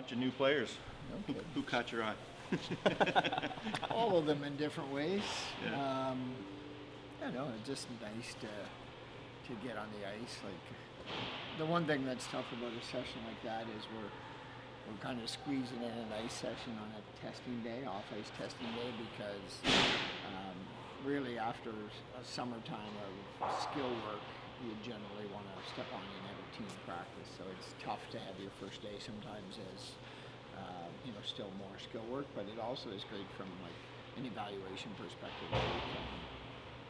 bunch of new players. Okay. Who caught your eye? All of them in different ways. Yeah. It's just nice to get on the ice. Like the one thing that's tough about a session like that is we're kind of squeezing in an ice session on a testing day, off ice testing day, because really after a summertime of skill work, you generally want to step on and have a team practice. So it's tough to have your first day sometimes as still more skill work, but it also is great from like an evaluation perspective. Where you can,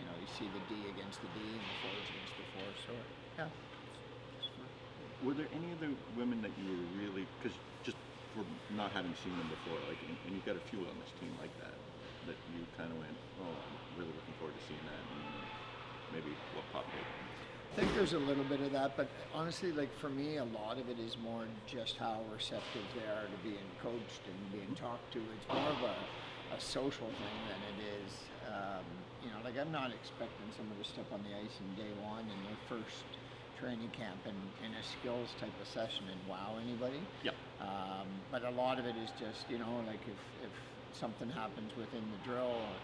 you see the D against the D and the fours against the fours. So yeah. Were there any other women that you were really, because just for not having seen them before, like, and you've got a few on this team like that you kind of went, oh, I'm really looking forward to seeing that, and maybe what popped out? I think there's a little bit of that, but honestly, like for me, a lot of it is more just how receptive they are to being coached and being talked to. It's more of a social thing than it is, like I'm not expecting someone to step on the ice in day one in their first training camp and in a skills type of session and wow anybody. Yep. But a lot of it is just, like if something happens within the drill, or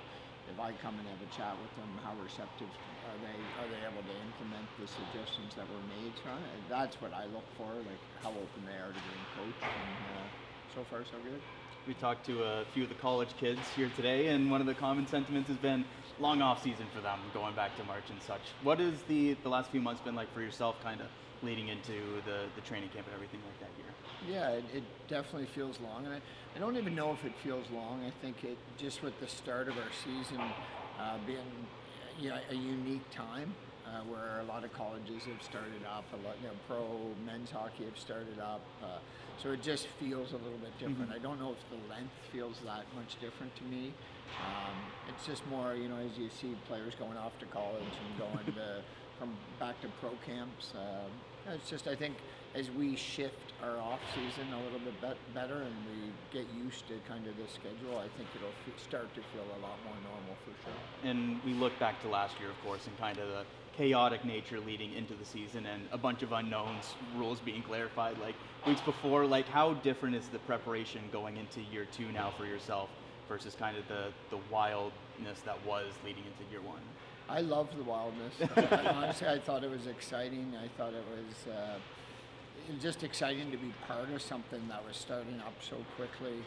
if I come and have a chat with them, how receptive are they able to implement the suggestions that were made? So that's what I look for, like how open they are to being coached, and so far so good. We talked to a few of the college kids here today, and one of the common sentiments has been long off season for them, going back to March and such. What has the last few months been like for yourself, kind of leading into the training camp and everything like that here? Yeah, it definitely feels long, and I don't even know if it feels long. I think it just with the start of our season being a unique time where a lot of colleges have started up, a lot pro men's hockey have started up, so it just feels a little bit different. I don't know if the length feels that much different to me. It's just more, as you see players going off to college and going from back to pro camps. It's just, I think, as we shift our off season a little bit better and we get used to kind of the schedule, I think it'll start to feel a lot more normal for sure. And we look back to last year, of course, and kind of the chaotic nature leading into the season and a bunch of unknowns, rules being clarified like weeks before. Like, how different is the preparation going into year two now for yourself versus kind of the wildness that was leading into year one? I love the wildness. Honestly, I thought it was exciting. I thought it was just exciting to be part of something that was starting up so quickly.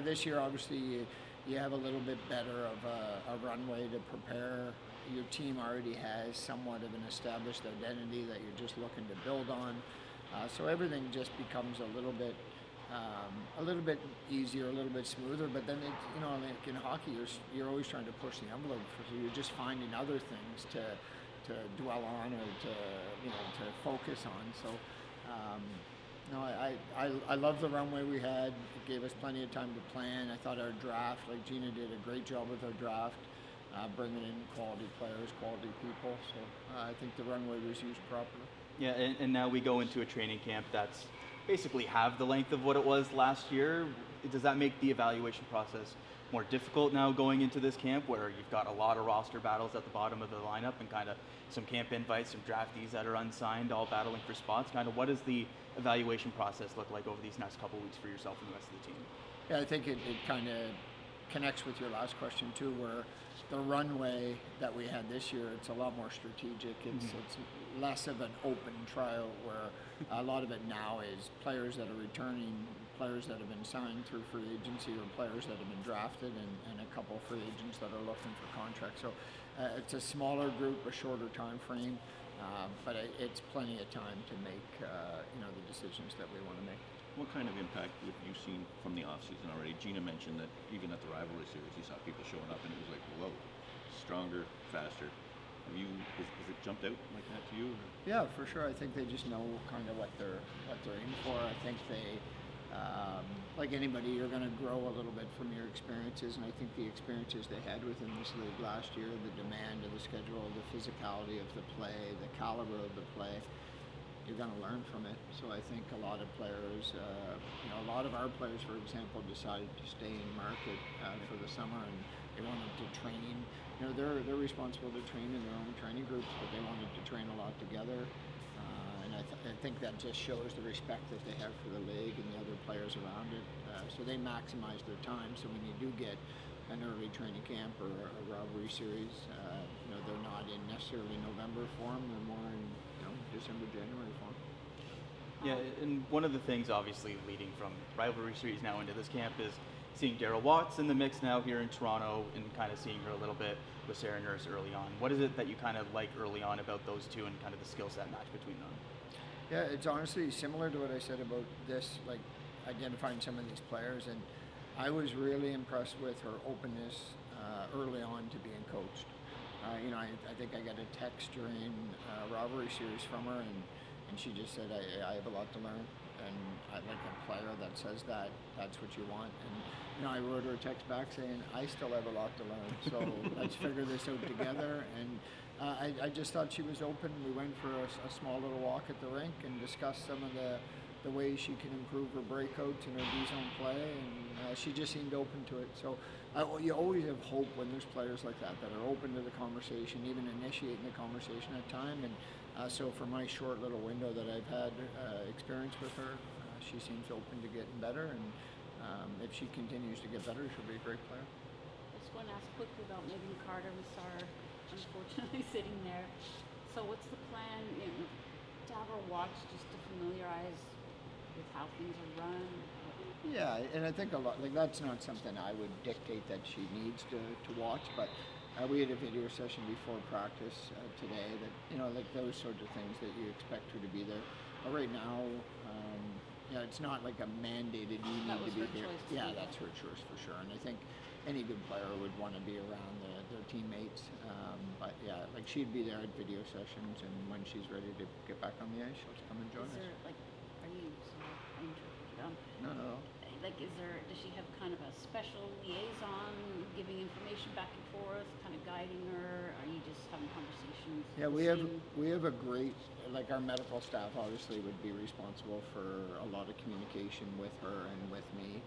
This year, obviously, you have a little bit better of a runway to prepare. Your team already has somewhat of an established identity that you're just looking to build on. So everything just becomes a little bit easier, a little bit smoother. But then, like in hockey, you're always trying to push the envelope. So you're just finding other things to dwell on or to focus on. So, I love the runway we had. It gave us plenty of time to plan. I thought our draft, like Gina did a great job with our draft, bringing in quality players, quality people. So I think the runway was used properly. Yeah, and now we go into a training camp that's basically half the length of what it was last year. Does that make the evaluation process more difficult now going into this camp where you've got a lot of roster battles at the bottom of the lineup and kind of some camp invites, some draftees that are unsigned, all battling for spots? Kind of what does the evaluation process look like over these next couple weeks for yourself and the rest of the team? Yeah, I think it kind of connects with your last question too, where the runway that we had this year, it's a lot more strategic. It's less of an open trial where a lot of it now is players that are returning, players that have been signed through free agency, or players that have been drafted, and a couple of free agents that are looking for contracts. So it's a smaller group, a shorter time frame, but it's plenty of time to make the decisions that we want to make. What kind of impact have you seen from the off-season already? Gina mentioned that even at the rivalry series, you saw people showing up and it was like, whoa, stronger, faster. Has it jumped out like that to you? Or? Yeah, for sure. I think they just know kind of what they're in for. I think they, like anybody, you're going to grow a little bit from your experiences, and I think the experiences they had within this league last year, the demand of the schedule, the physicality of the play, the caliber of the play, you're going to learn from it. So I think a lot of players, a lot of our players, for example, decided to stay in market for the summer, and they wanted to train. They're responsible to train in their own training groups, but they wanted to train a lot together. And I think that just shows the respect that they have for the league and the other so they maximize their time. So when you do get an early training camp or a rivalry series, they're not in necessarily November form; they're more in December, January form. Yeah, and one of the things obviously leading from rivalry series now into this camp is seeing Daryl Watts in the mix now here in Toronto and kind of seeing her a little bit with Sarah Nurse early on. What is it that you kind of like early on about those two and kind of the skill set match between them? Yeah, it's honestly similar to what I said about this, like identifying some of these players, and I was really impressed with her openness early on to being coached. I think I got a text during rivalry series from her, and she just said, I have a lot to learn, and I like a player that says that's what you want. And I wrote her a text back saying, I still have a lot to learn, so let's figure this out together. And I just thought she was open. We went for a small little walk at the rink and discussed some of the ways she can improve her breakouts and her D-zone play, and she just seemed open to it. So you always have hope when there's players like that are open to the conversation, even initiating the conversation at time. And so for my short little window that I've had experience with her, she seems open to getting better, and if she continues to get better, she'll be a great player. I just want to ask quickly about Megan Carter. We saw her unfortunately sitting there. So what's the plan to have her watch just to familiarize with how things are run? Yeah, and I think a lot, like that's not something I would dictate that she needs to watch, but we had a video session before practice today that, like those sorts of things that you expect her to be there. But right now, it's not like a mandated you need to be here. Yeah, that's her choice for sure. And I think any good player would want to be around their teammates. But yeah, like she'd be there at video sessions, and when she's ready to get back on the ice, she'll come and join us. Are you No. does she have kind of a special liaison giving information back and forth, kind of guiding her? Are you just having conversations? Yeah, we have a great, like our medical staff obviously would be responsible for a lot of communication with her and with me.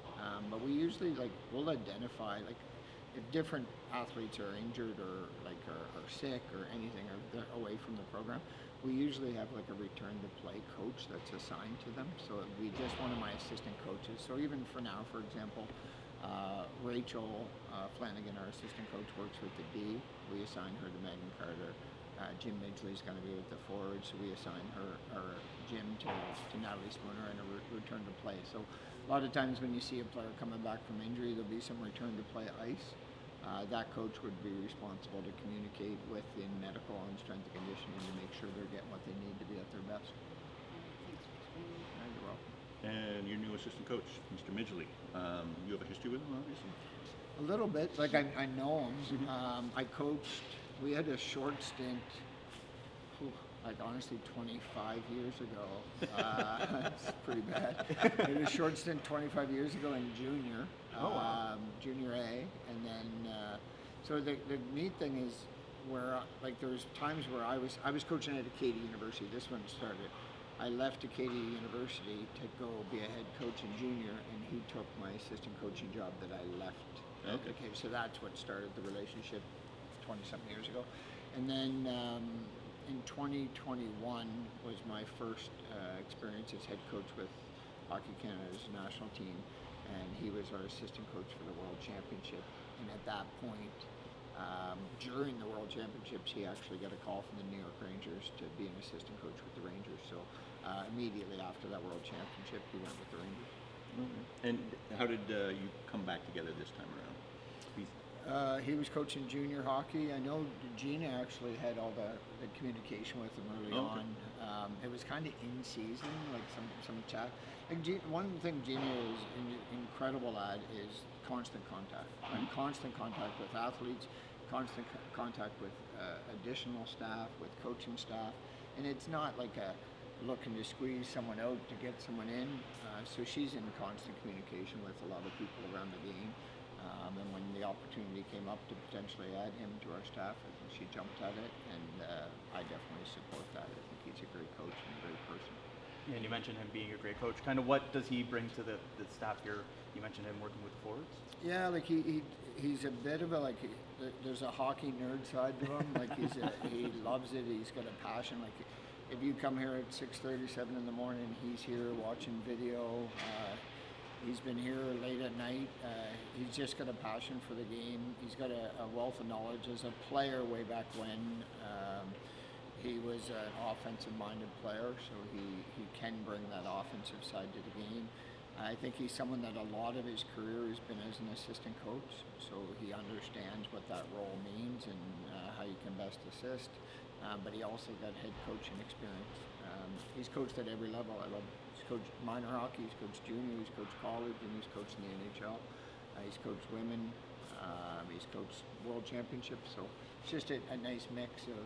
But we usually we'll identify if different athletes are injured or are sick or anything, or they're away from the program, we usually have a return to play coach that's assigned to them. So it'd be just one of my assistant coaches. So even for now, for example, Rachel Flanagan, our assistant coach, works with the D. We assign her to Megan Carter. Jim Midgley's going to be with the forwards, so we assign Jim to Natalie Spooner and a return to play. So a lot of times when you see a player coming back from injury, there'll be some return to play ice. That coach would be responsible to communicate with in medical and strength and conditioning to make sure they're getting what they need to be at their best. Thanks for explaining. You're welcome. And your new assistant coach, Mr. Midgley, you have a history with him, obviously? A little bit, I know him. I coached, we had a short stint, honestly 25 years ago. It's pretty bad. We had a short stint 25 years ago in junior, junior A, and then, so the neat thing is where, there was times where I was coaching at Acadia University, this one started. I left Acadia University to go be a head coach in junior, and he took my assistant coaching job that I left. Okay. So that's what started the relationship 20-something years ago. And then in 2021 was my first experience as head coach with Hockey Canada's national team, and he was our assistant coach for the World Championship. And at that point, during the World Championships, he actually got a call from the New York Rangers to be an assistant coach with the Rangers. So immediately after that World Championship, he went with the Rangers. Okay. And how did you come back together this time around? He was coaching junior hockey. I know Gina actually had all the communication with him early on. It was kind of in season, some chat. One thing Gina is incredible at is constant contact. Constant contact with athletes, constant contact with additional staff, with coaching staff. And it's not like looking to squeeze someone out to get someone in. So she's in constant communication with a lot of people around the game. And when the opportunity came up to potentially add him to our staff, I think she jumped at it, and I definitely support that. I think he's a great coach and a great person. Yeah, and you mentioned him being a great coach. Kind of what does he bring to the staff here? You mentioned him working with forwards. Yeah, he's a bit of a there's a hockey nerd side to him. He loves it. He's got a passion. If you come here at 6:37 in the morning, he's here watching video. He's been here late at night. He's just got a passion for the game. He's got a wealth of knowledge as a player way back when. He was an offensive-minded player, so he can bring that offensive side to the game. I think he's someone that a lot of his career has been as an assistant coach, so he understands what that role means and how you can best assist. But he also got head coaching experience. He's coached at every level. He's coached minor hockey, he's coached junior, he's coached college, and he's coached in the NHL. He's coached women. He's coached world championships. So it's just a nice mix of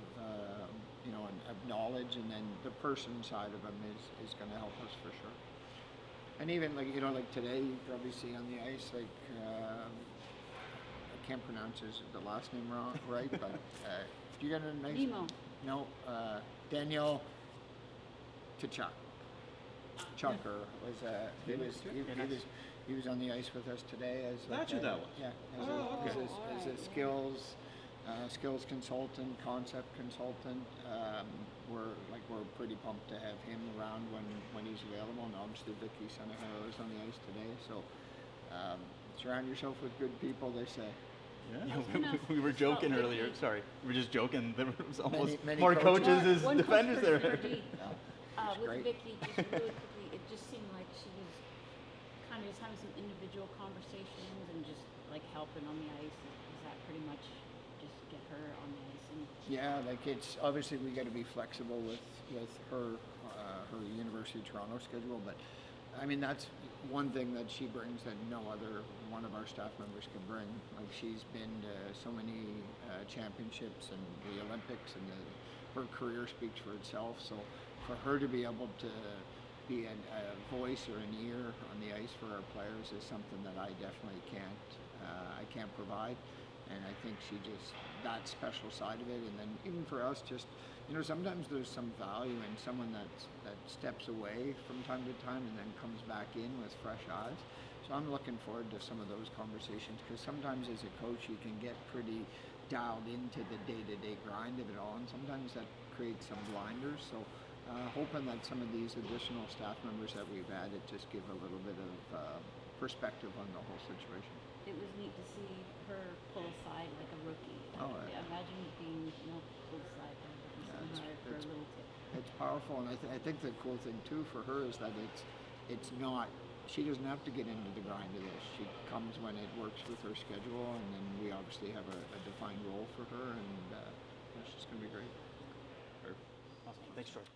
of knowledge, and then the person side of him is going to help us for sure. And even like today, you probably see on the ice, like I can't pronounce the last name right, but you got a nice Nemo. No, Daniel Tkachuk. Chucker was he was on the ice with us today as That's who that was. Yeah, as a skills consultant, concept consultant. We're pretty pumped to have him around when he's available, and obviously Vicky Seneharo is on the ice today. So surround yourself with good people, they say. Yeah. We were joking Vicky. earlier. Sorry, we were just joking. There was almost Many more coaches. coaches as One defenders coach per there. D. That's With great. Vicky, just really quickly, it just seemed like she was kind of just having some individual conversations and just like helping on the ice. Is that pretty much just get her on the ice? And Yeah, like it's obviously we got to be flexible with her University of Toronto schedule, but I mean that's one thing that she brings that no other one of our staff members can bring. Like she's been to so many championships and the Olympics, and her career speaks for itself. So for her to be able to be a voice or an ear on the ice for our players is something that I definitely can't provide. And I think she just, that special side of it. And then even for us, just, sometimes there's some value in someone that steps away from time to time and then comes back in with fresh eyes. So I'm looking forward to some of those conversations, because sometimes as a coach you can get pretty dialed into the day-to-day grind of it all, and sometimes that creates some blinders. So hoping that some of these additional staff members that we've added just give a little bit of perspective on the whole situation. it was neat to see her pull aside like a rookie. Oh, yeah. Imagine being pulled aside by a rookie, Yeah, sitting hard for a it's- little tip. It's powerful, and I think the cool thing too for her is that it's not, she doesn't have to get into the grind of this. She comes when it works with her schedule, and then we obviously have a defined role for her, and it's just going to be great. Awesome. Thanks, George.